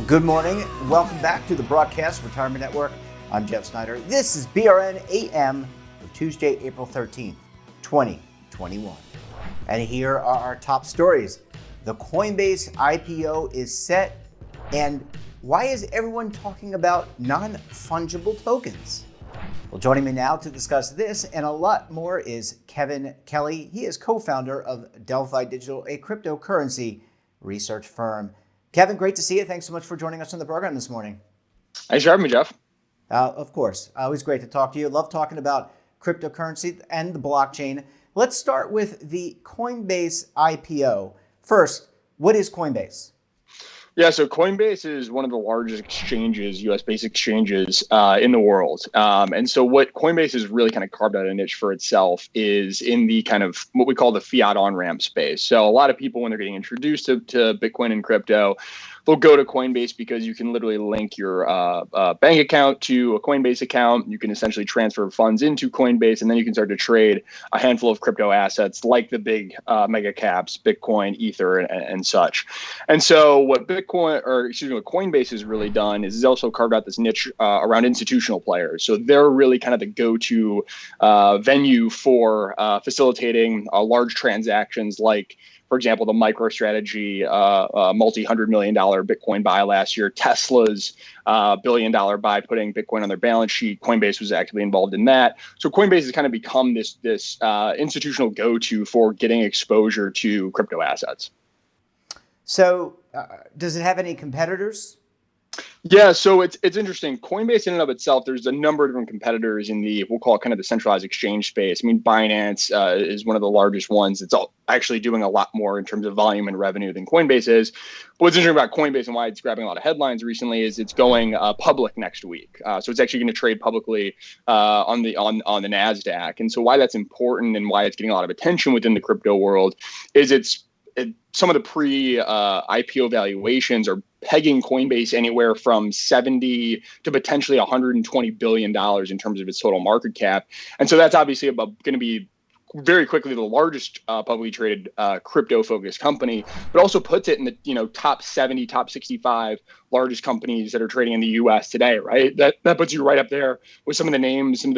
Well, good morning. Welcome back to the Broadcast Retirement Network. I'm Jeff Snyder. This is BRN AM for Tuesday, April 13th, 2021. And here are our top stories. The Coinbase IPO is set, and why is everyone talking about non-fungible tokens? Well, joining me now to discuss this and a lot more is Kevin Kelly. He is co-founder of Delphi Digital, a cryptocurrency research firm. Kevin, great to see you. Thanks so much for joining us on the program this morning. Thanks for having me, Jeff. Of course. Always great to talk to you. Love talking about cryptocurrency and the blockchain. Let's start with the Coinbase IPO. First, what is Coinbase? Yeah, so Coinbase is one of the largest exchanges, US-based exchanges in the world. And so what Coinbase has really kind of carved out a niche for itself is in the kind of what we call the fiat on-ramp space. So a lot of people, when they're getting introduced to Bitcoin and crypto, they'll go to Coinbase because you can literally link your bank account to a Coinbase account. You can essentially transfer funds into Coinbase, and then you can start to trade a handful of crypto assets like the big mega caps, Bitcoin, Ether, and such. And so what what Coinbase has really done is it's also carved out this niche around institutional players. So they're really kind of the go-to venue for facilitating large transactions like, for example, the MicroStrategy multi-$100 million Bitcoin buy last year, Tesla's billion-dollar buy putting Bitcoin on their balance sheet. Coinbase was actively involved in that. So Coinbase has kind of become this institutional go-to for getting exposure to crypto assets. So does it have any competitors? Yeah, so it's interesting. Coinbase in and of itself, there's a number of different competitors in the, we'll call it kind of the centralized exchange space. I mean, Binance is one of the largest ones. It's actually doing a lot more in terms of volume and revenue than Coinbase is. But what's interesting about Coinbase and why it's grabbing a lot of headlines recently is it's going public next week. So it's actually going to trade publicly on the NASDAQ. And so why that's important and why it's getting a lot of attention within the crypto world is some of the pre-IPO valuations are pegging Coinbase anywhere from 70 to potentially $120 billion in terms of its total market cap. And so that's obviously going to be very quickly the largest publicly traded crypto-focused company, but also puts it in the top 70, top 65 largest companies that are trading in the U.S. today, right? That puts you right up there with some of the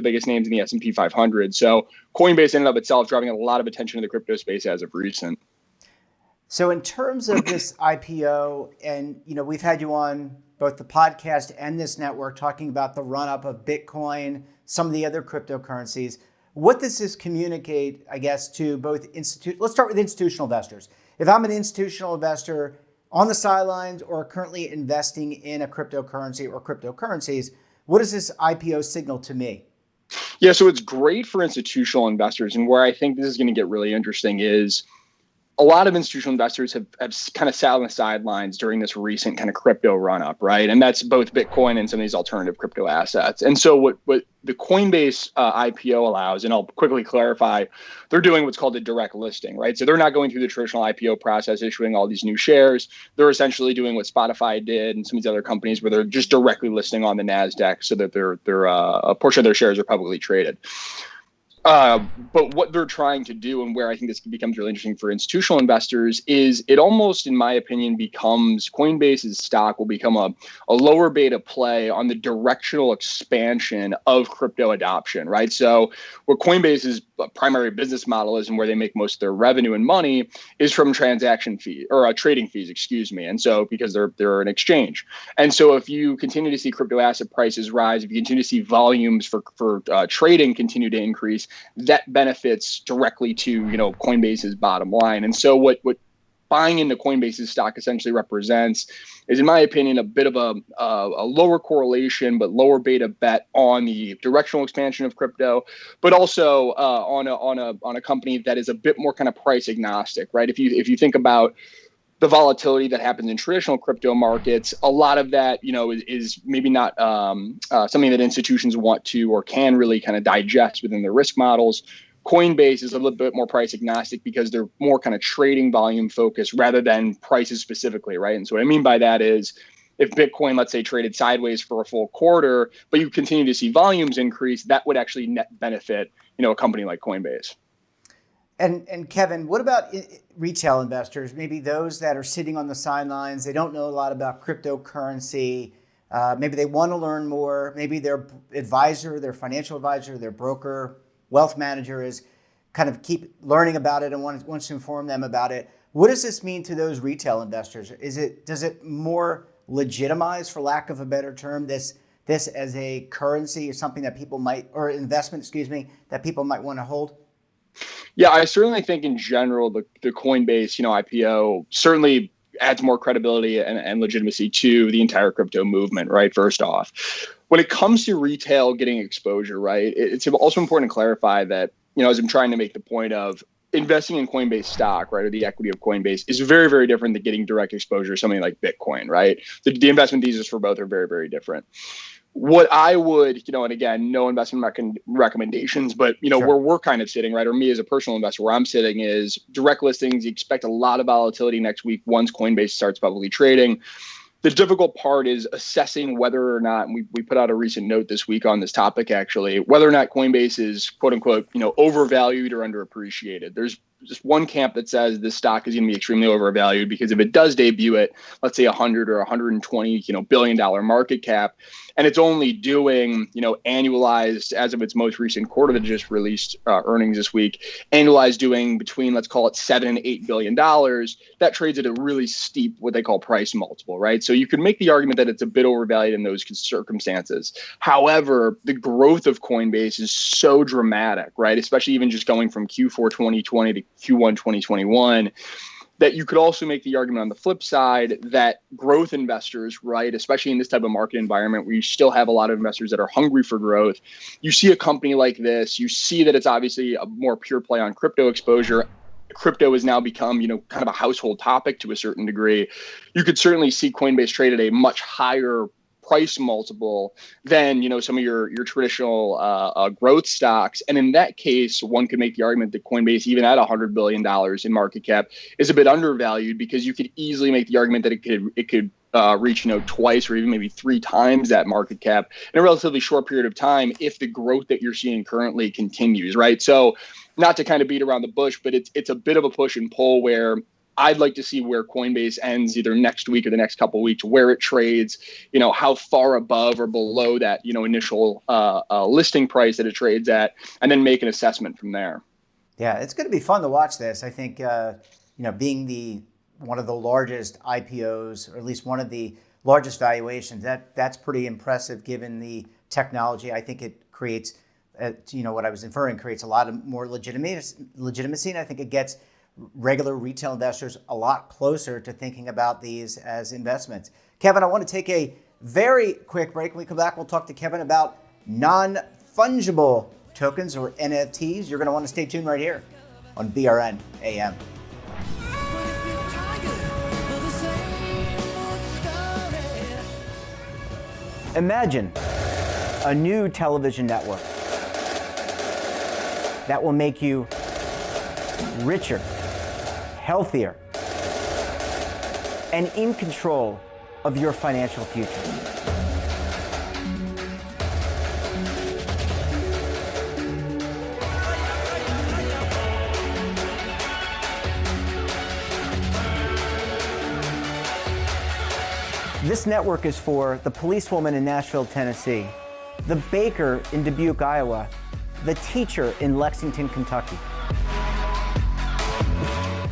biggest names in the S&P 500. So Coinbase in and of itself driving a lot of attention to the crypto space as of recent. So in terms of this IPO, and we've had you on both the podcast and this network talking about the run-up of Bitcoin, some of the other cryptocurrencies. What does this communicate, I guess, to both let's start with institutional investors. If I'm an institutional investor on the sidelines or currently investing in a cryptocurrency or cryptocurrencies, what does this IPO signal to me? Yeah, so it's great for institutional investors. And where I think this is going to get really interesting is a lot of institutional investors have kind of sat on the sidelines during this recent kind of crypto run-up, right? And that's both Bitcoin and some of these alternative crypto assets. And so what the Coinbase IPO allows, and I'll quickly clarify, they're doing what's called a direct listing, right? So they're not going through the traditional IPO process, issuing all these new shares. They're essentially doing what Spotify did and some of these other companies where they're just directly listing on the NASDAQ so that a portion of their shares are publicly traded. But what they're trying to do, and where I think this becomes really interesting for institutional investors, is it almost, in my opinion, becomes Coinbase's stock will become a lower beta play on the directional expansion of crypto adoption, right? So where Coinbase's primary business model is and where they make most of their revenue and money is from transaction fee or trading fees, excuse me. And so because they're an exchange. And so if you continue to see crypto asset prices rise, if you continue to see volumes for trading continue to increase, that benefits directly to Coinbase's bottom line. And so what buying into Coinbase's stock essentially represents is, in my opinion, a bit of a lower correlation but lower beta bet on the directional expansion of crypto, but also on a company that is a bit more kind of price agnostic, right? If you think about the volatility that happens in traditional crypto markets, a lot of that, is maybe not something that institutions want to or can really kind of digest within their risk models. Coinbase is a little bit more price agnostic because they're more kind of trading volume focused rather than prices specifically, right? And so what I mean by that is if Bitcoin, let's say, traded sideways for a full quarter, but you continue to see volumes increase, that would actually net benefit, a company like Coinbase. And Kevin, what about retail investors? Maybe those that are sitting on the sidelines, they don't know a lot about cryptocurrency. Maybe they want to learn more. Maybe their advisor, their financial advisor, their broker, wealth manager is kind of keep learning about it and wants to inform them about it. What does this mean to those retail investors? Does it more legitimize, for lack of a better term, this as a currency or something that people might, or investment, that people might want to hold? Yeah, I certainly think in general, the Coinbase, IPO certainly adds more credibility and legitimacy to the entire crypto movement, right? First off, when it comes to retail getting exposure, right, it's also important to clarify that, as I'm trying to make the point of investing in Coinbase stock, right, or the equity of Coinbase is very, very different than getting direct exposure to something like Bitcoin, right? The investment thesis for both are very, very different. What I would, and again, no investment recommendations, but, Sure. where we're kind of sitting, right, or me as a personal investor, where I'm sitting is direct listings. You expect a lot of volatility next week once Coinbase starts publicly trading. The difficult part is assessing whether or not, and we put out a recent note this week on this topic, actually, whether or not Coinbase is, quote unquote, overvalued or underappreciated. There's just one camp that says this stock is going to be extremely overvalued because if it does debut at, let's say, 100 or 120, billion-dollar market cap, and it's only doing, annualized as of its most recent quarter that just released earnings this week, annualized doing between, let's call it $7 and $8 billion, that trades at a really steep, what they call price multiple, right? So you could make the argument that it's a bit overvalued in those circumstances. However, the growth of Coinbase is so dramatic, right? Especially even just going from Q4 2020 to Q1 2021, that you could also make the argument on the flip side that growth investors, right, especially in this type of market environment where you still have a lot of investors that are hungry for growth, you see a company like this, you see that it's obviously a more pure play on crypto exposure. Crypto has now become, kind of a household topic to a certain degree. You could certainly see Coinbase trade at a much higher price multiple than some of your traditional growth stocks, and in that case, one could make the argument that Coinbase, even at $100 billion in market cap, is a bit undervalued because you could easily make the argument that it could reach twice or even maybe 3 times that market cap in a relatively short period of time if the growth that you're seeing currently continues, right? So, not to kind of beat around the bush, but it's a bit of a push and pull where I'd like to see where Coinbase ends either next week or the next couple of weeks, where it trades, how far above or below that, initial listing price that it trades at, and then make an assessment from there. Yeah, it's going to be fun to watch this. I think, being one of the largest IPOs, or at least one of the largest valuations, that's pretty impressive given the technology. I think it creates, what I was inferring, creates a lot of more legitimacy, and I think it gets regular retail investors a lot closer to thinking about these as investments. Kevin, I want to take a very quick break. When we come back, we'll talk to Kevin about non-fungible tokens, or NFTs. You're going to want to stay tuned right here on BRN AM. Imagine a new television network that will make you richer, healthier, and in control of your financial future. This network is for the policewoman in Nashville, Tennessee, the baker in Dubuque, Iowa, the teacher in Lexington, Kentucky.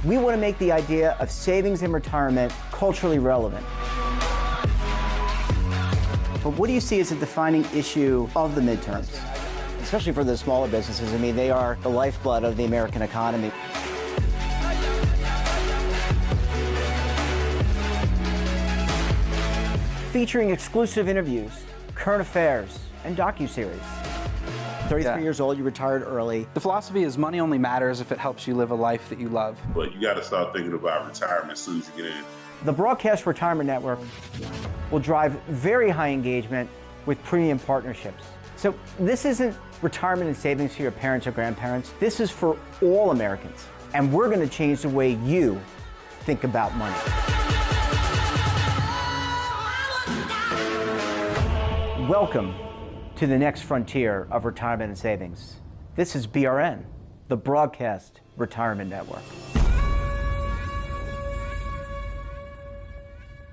We want to make the idea of savings and retirement culturally relevant. But what do you see as a defining issue of the midterms, especially for the smaller businesses? I mean, they are the lifeblood of the American economy. Featuring exclusive interviews, current affairs, and docuseries. 33 years old, you retired early. The philosophy is money only matters if it helps you live a life that you love. But you got to start thinking about retirement as soon as you get in. The Broadcast Retirement Network will drive very high engagement with premium partnerships. So this isn't retirement and savings for your parents or grandparents. This is for all Americans. And we're going to change the way you think about money. Welcome to the next frontier of retirement and savings. This is BRN the Broadcast Retirement Network.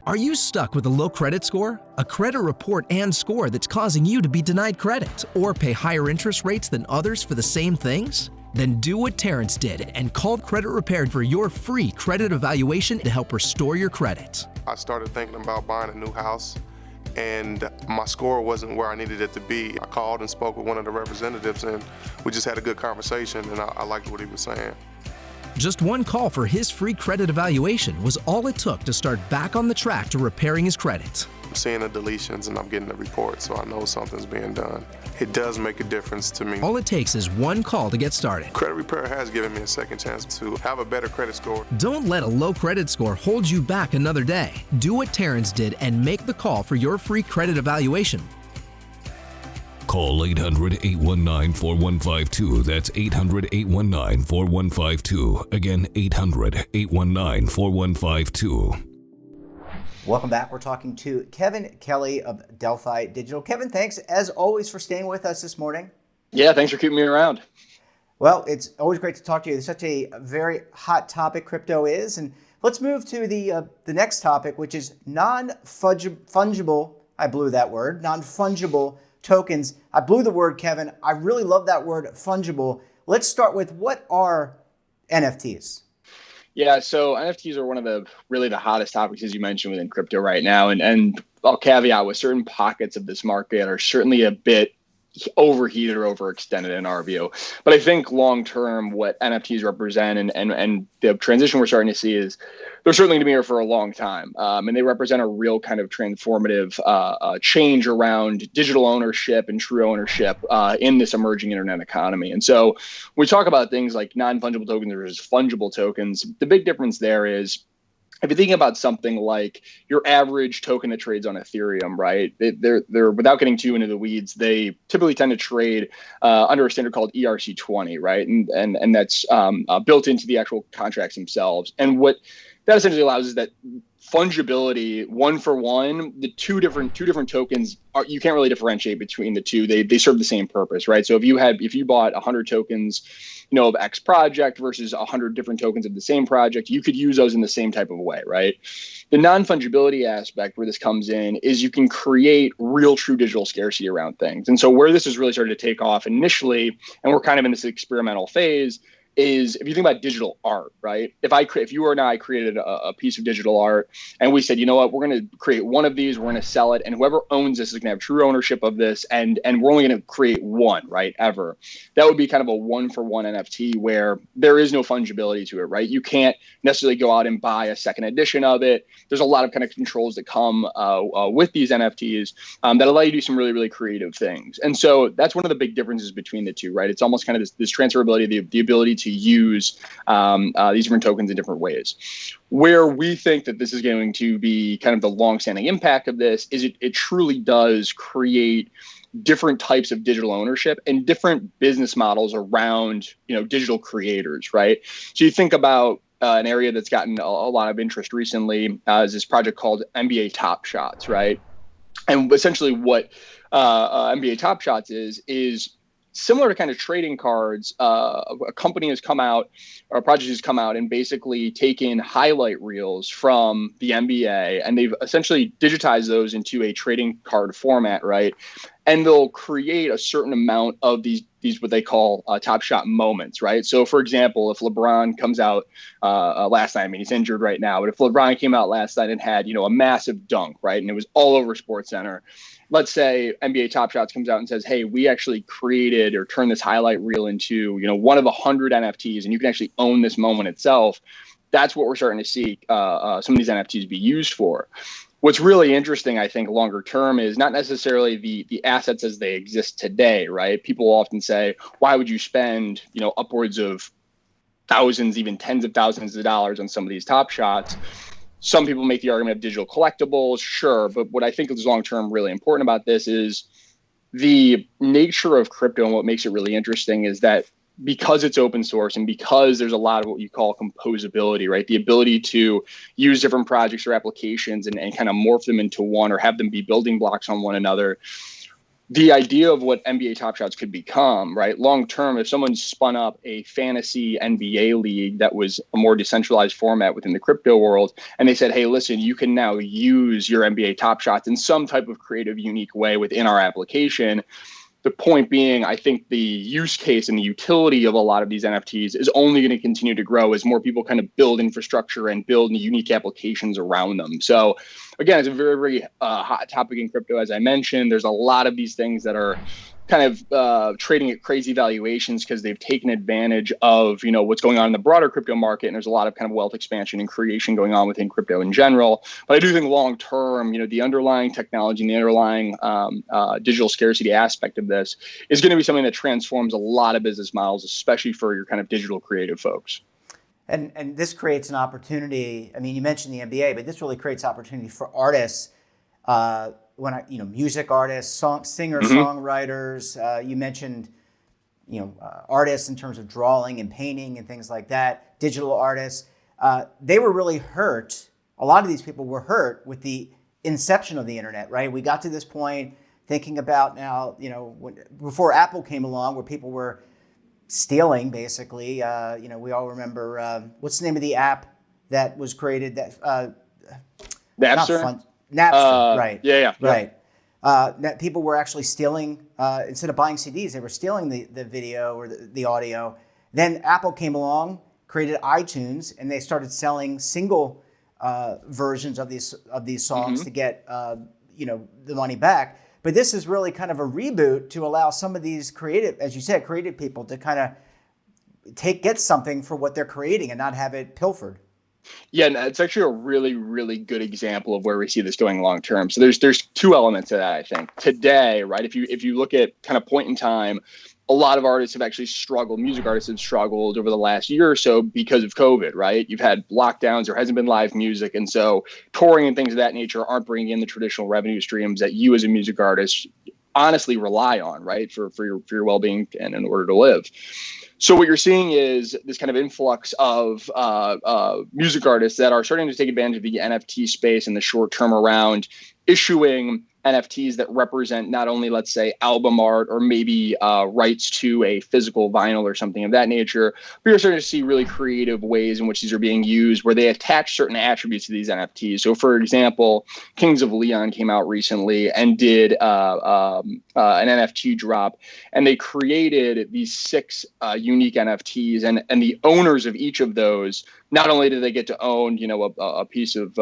Are you stuck with a low credit score? A credit report and score that's causing you to be denied credit or pay higher interest rates than others for the same things? Then do what Terrence did and call Credit Repaired for your free credit evaluation to help restore your credit. I started thinking about buying a new house, and my score wasn't where I needed it to be. I called and spoke with one of the representatives, and we just had a good conversation, and I liked what he was saying. Just one call for his free credit evaluation was all it took to start back on the track to repairing his credit. I'm seeing the deletions and I'm getting the report, so I know something's being done. It does make a difference to me. All it takes is one call to get started. Credit Repair has given me a second chance to have a better credit score. Don't let a low credit score hold you back another day. Do what Terrence did and make the call for your free credit evaluation. Call 800-819-4152. That's 800-819-4152. Again, 800-819-4152. Welcome back. We're talking to Kevin Kelly of Delphi Digital. Kevin, thanks as always for staying with us this morning. Yeah, thanks for keeping me around. Well, it's always great to talk to you. It's such a very hot topic, crypto is. And let's move to the next topic, which is non-fungible, I blew that word, non-fungible tokens. I blew the word, Kevin. I really love that word, fungible. Let's start with, what are NFTs? Yeah, so NFTs are one of the hottest topics, as you mentioned, within crypto right now. And I'll caveat with certain pockets of this market are certainly a bit overheated or overextended in our view. But I think long term, what NFTs represent and the transition we're starting to see is they're certainly going to be here for a long time. And they represent a real kind of transformative change around digital ownership and true ownership in this emerging internet economy. And so when we talk about things like non-fungible tokens versus fungible tokens, the big difference there is, if you're thinking about something like your average token that trades on Ethereum, right? They're without getting too into the weeds, they typically tend to trade under a standard called ERC20, right? And that's built into the actual contracts themselves. And what that essentially allows is that fungibility, one for one. The two different tokens you can't really differentiate between the two. They serve the same purpose, right? So if you bought 100 tokens, of X project versus 100 different tokens of the same project, you could use those in the same type of way, right? The non-fungibility aspect where this comes in is you can create real true digital scarcity around things. And so where this has really started to take off initially, and we're kind of in this experimental phase, is if you think about digital art, right? If you or I created a piece of digital art and we said, you know what, we're going to create one of these, we're going to sell it, and whoever owns this is going to have true ownership of this, and we're only going to create one, right, ever. That would be kind of a one-for-one NFT where there is no fungibility to it, right? You can't necessarily go out and buy a second edition of it. There's a lot of kind of controls that come with these NFTs that allow you to do some really, really creative things. And so that's one of the big differences between the two, right? It's almost kind of this transferability, the ability to use these different tokens in different ways. Where we think that this is going to be kind of the long-standing impact of this is it truly does create different types of digital ownership and different business models around, digital creators, right? So you think about an area that's gotten a lot of interest recently is this project called NBA Top Shots, right? And essentially what NBA Top Shots is similar to kind of trading cards. A company has come out, or a project has come out and basically taken highlight reels from the NBA, and they've essentially digitized those into a trading card format, right? And they'll create a certain amount of these what they call top shot moments, right? So, for example, if LeBron comes out last night, I mean, he's injured right now, but if LeBron came out last night and had, a massive dunk, right, and it was all over SportsCenter, let's say NBA Top Shots comes out and says, hey, we actually created or turned this highlight reel into, one of 100 NFTs, and you can actually own this moment itself. That's what we're starting to see some of these NFTs be used for. What's really interesting, I think, longer term is not necessarily the assets as they exist today, right? People often say, why would you spend, upwards of thousands, even tens of thousands of dollars on some of these Top Shots? Some people make the argument of digital collectibles, sure. But what I think is long-term really important about this is the nature of crypto, and what makes it really interesting is that because it's open source and because there's a lot of what you call composability, right? The ability to use different projects or applications and kind of morph them into one or have them be building blocks on one another. the idea of what NBA Top Shots could become, right? Long term, if someone spun up a fantasy NBA league that was a more decentralized format within the crypto world, and they said, hey, listen, you can now use your NBA Top Shots in some type of creative, unique way within our application. The point being, I think the use case and the utility of a lot of these NFTs is only going to continue to grow as more people kind of build infrastructure and build unique applications around them. So again, it's a very, very hot topic in crypto. As I mentioned, there's a lot of these things that are kind of trading at crazy valuations because they've taken advantage of, you know, what's going on in the broader crypto market. And there's a lot of kind of wealth expansion and creation going on within crypto in general. But I do think long term, you know, the underlying technology and the underlying digital scarcity aspect of this is going to be something that transforms a lot of business models, especially for your kind of digital creative folks. And this creates an opportunity. I mean, you mentioned the NBA, but this really creates opportunity for artists. Music artists, singer songwriters. You mentioned, artists in terms of drawing and painting and things like that. Digital artists. They were really hurt. A lot of these people were hurt with the inception of the internet, right? We got to this point thinking about now, before Apple came along, where people were stealing, basically. We all remember what's the name of the app that was created? Napster. Napster, right? Yeah. Right. That people were actually stealing, instead of buying CDs, they were stealing the video or the audio. Then Apple came along, created iTunes, and they started selling single versions of these songs to get the money back. But this is really kind of a reboot to allow some of these creative, as you said, creative people to kind of get something for what they're creating and not have it pilfered. Yeah, and it's actually a really, really good example of where we see this going long term. So there's two elements to that, I think. Today, right, if you look at kind of point in time, a lot of artists have actually struggled. Music artists have struggled over the last year or so because of COVID, right? You've had lockdowns, there hasn't been live music. And so touring and things of that nature aren't bringing in the traditional revenue streams that you as a music artist honestly rely on, right? For your well-being and in order to live. So what you're seeing is this kind of influx of music artists that are starting to take advantage of the NFT space in the short term around issuing NFTs that represent not only, let's say, album art or maybe rights to a physical vinyl or something of that nature. But you're starting to see really creative ways in which these are being used where they attach certain attributes to these NFTs. So, for example, Kings of Leon came out recently and did an NFT drop, and they created these 6 unique NFTs, and the owners of each of those, not only did they get to own, a piece of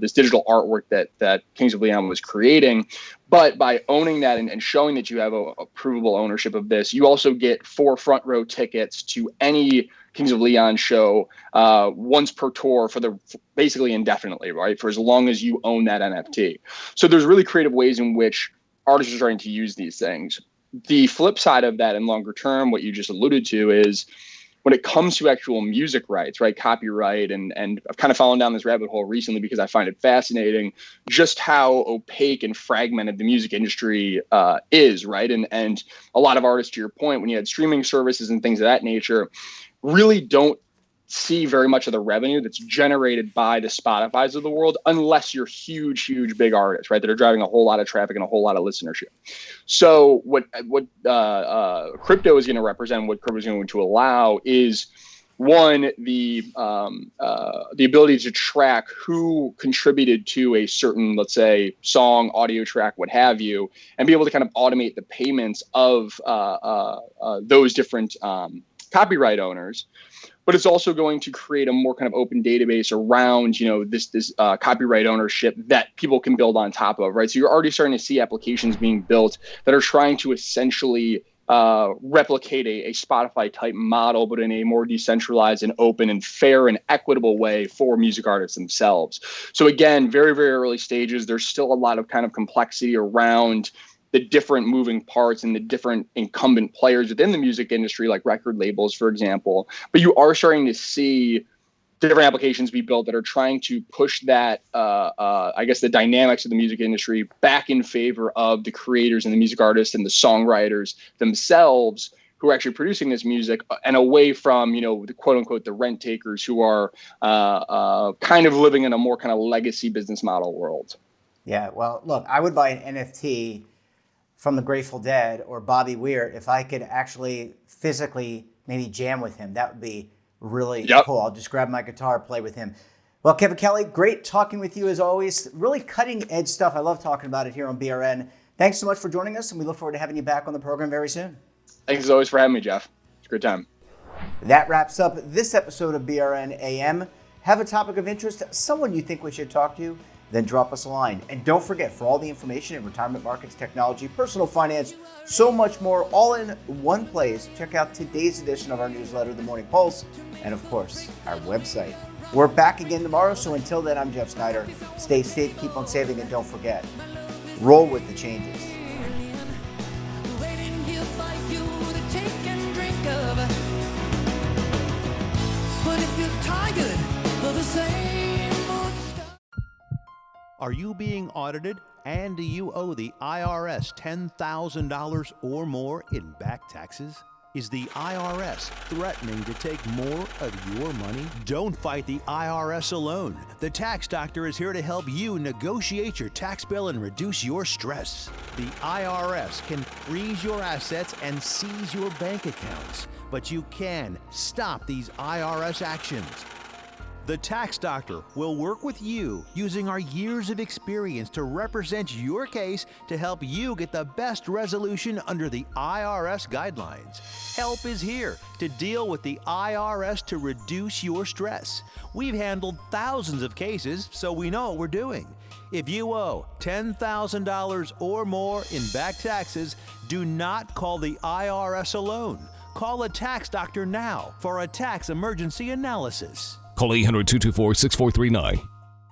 this digital artwork that Kings of Leon was creating, but by owning that and showing that you have a provable ownership of this, you also get 4 front row tickets to any Kings of Leon show once per tour for basically indefinitely, right? For as long as you own that NFT. So there's really creative ways in which artists are starting to use these things. The flip side of that in longer term, what you just alluded to, is when it comes to actual music rights, right, copyright, and I've kind of fallen down this rabbit hole recently because I find it fascinating just how opaque and fragmented the music industry is, right? And a lot of artists, to your point, when you had streaming services and things of that nature, really don't see very much of the revenue that's generated by the Spotifys of the world unless you're huge big artists, right, that are driving a whole lot of traffic and a whole lot of listenership. So what crypto is going to represent, what crypto is going to allow is, one, the ability to track who contributed to a certain, let's say, song, audio track, what have you, and be able to kind of automate the payments of those different copyright owners. But it's also going to create a more kind of open database around, this copyright ownership that people can build on top of, right? So you're already starting to see applications being built that are trying to essentially replicate a Spotify type model, but in a more decentralized and open and fair and equitable way for music artists themselves. So again, very, very early stages. There's still a lot of kind of complexity around the different moving parts and the different incumbent players within the music industry, like record labels, for example. But you are starting to see different applications be built that are trying to push that, the dynamics of the music industry back in favor of the creators and the music artists and the songwriters themselves who are actually producing this music, and away from, the quote unquote, the rent takers who are kind of living in a more kind of legacy business model world. Yeah, well, look, I would buy an NFT from the Grateful Dead or Bobby Weir, if I could actually physically maybe jam with him, that would be really cool. I'll just grab my guitar, play with him. Well, Kevin Kelly, great talking with you as always. Really cutting edge stuff. I love talking about it here on BRN. Thanks so much for joining us, and we look forward to having you back on the program very soon. Thanks as always for having me, Jeff. It's a great time. That wraps up this episode of BRN AM. Have a topic of interest, someone you think we should talk to, then drop us a line. And don't forget, for all the information in retirement markets, technology, personal finance, so much more, all in one place, check out today's edition of our newsletter, The Morning Pulse, and of course, our website. We're back again tomorrow, so until then, I'm Jeff Snyder. Stay safe, keep on saving, and don't forget, roll with the changes. Are you being audited and do you owe the IRS $10,000 or more in back taxes? Is the IRS threatening to take more of your money? Don't fight the IRS alone. The Tax Doctor is here to help you negotiate your tax bill and reduce your stress. The IRS can freeze your assets and seize your bank accounts, but you can stop these IRS actions. The Tax Doctor will work with you using our years of experience to represent your case to help you get the best resolution under the IRS guidelines. Help is here to deal with the IRS to reduce your stress. We've handled thousands of cases, so we know what we're doing. If you owe $10,000 or more in back taxes, do not call the IRS alone. Call a Tax Doctor now for a tax emergency analysis. Call 800-224-6439.